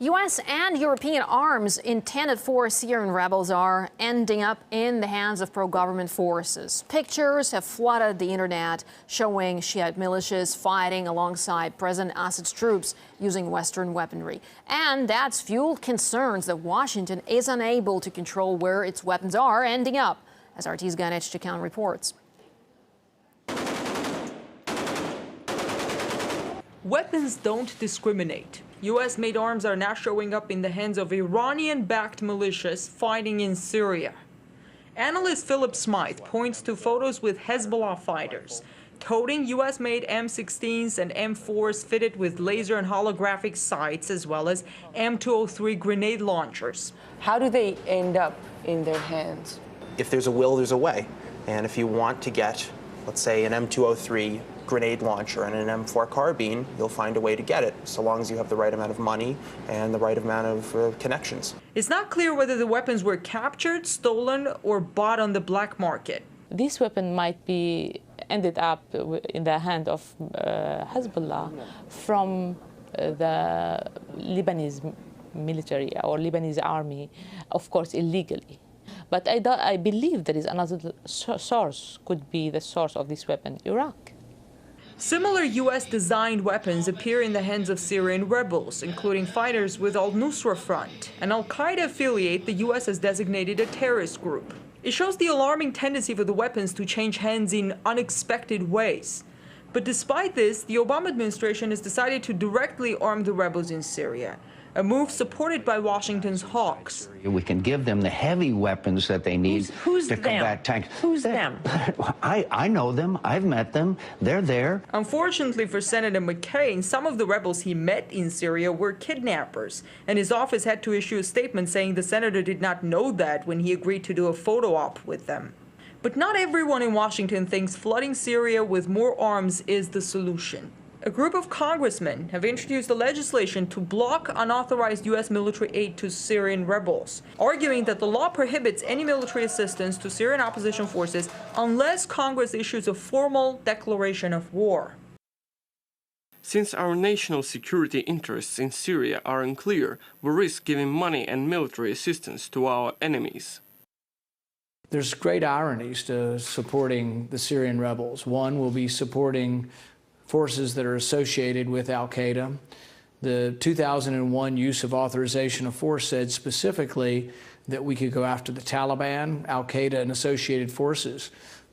U.S. and European arms intended for Syrian rebels are ending up in the hands of pro-government forces. Pictures have flooded the internet showing Shiite militias fighting alongside President Assad's troops using Western weaponry. And that's fueled concerns that Washington is unable to control where its weapons are ending up, as RT's Ganesh Chakan reports. Weapons don't discriminate. U.S.-made arms are now showing up in the hands of Iranian-backed militias fighting in Syria. Analyst Philip Smythe points to photos with Hezbollah fighters toting U.S.-made M16s and M4s fitted with laser and holographic sights, as well as M203 grenade launchers. How do they end up in their hands? If there's a will, there's a way. And if you want to get, let's say, an M203 grenade launcher and an M4 carbine, you'll find a way to get it, so long as you have the right amount of money and the right amount of connections. It's not clear whether the weapons were captured, stolen, or bought on the black market. This weapon might be ended up in the hand of Hezbollah from the Lebanese military or Lebanese army, of course, illegally. But I believe there is another source, could be the source of this weapon, Iraq. Similar U.S.-designed weapons appear in the hands of Syrian rebels, including fighters with al-Nusra Front, an al-Qaeda affiliate the U.S. has designated a terrorist group. It shows the alarming tendency for the weapons to change hands in unexpected ways. But despite this, the Obama administration has decided to directly arm the rebels in Syria, a move supported by Washington's hawks. We can give them the heavy weapons that they need to combat tanks. Who's them? I know them. I've met them. They're there. Unfortunately for Senator McCain, some of the rebels he met in Syria were kidnappers, and his office had to issue a statement saying the senator did not know that when he agreed to do a photo op with them. But not everyone in Washington thinks flooding Syria with more arms is the solution. A group of congressmen have introduced a legislation to block unauthorized U.S. military aid to Syrian rebels, arguing that the law prohibits any military assistance to Syrian opposition forces unless Congress issues a formal declaration of war. Since our national security interests in Syria are unclear, we risk giving money and military assistance to our enemies. There's great ironies to supporting the Syrian rebels. One will be supporting forces that are associated with al-Qaeda. The 2001 use of authorization of force said specifically that we could go after the Taliban, al-Qaeda, and associated forces.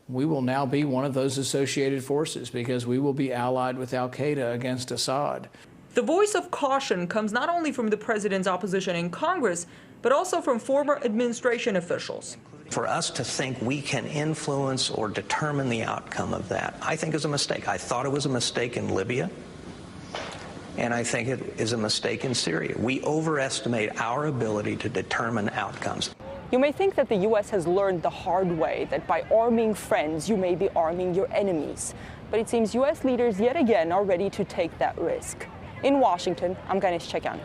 We will now be one of those associated forces because we will be allied with al-Qaeda against Assad. The voice of caution comes not only from the president's opposition in Congress, but also from former administration officials. For us to think we can influence or determine the outcome of that, I think is a mistake. I thought it was a mistake in Libya, and I think it is a mistake in Syria. We overestimate our ability to determine outcomes. You may think that the U.S. has learned the hard way that by arming friends, you may be arming your enemies. But it seems U.S. leaders yet again are ready to take that risk. In Washington, I'm Ganesh Chakan.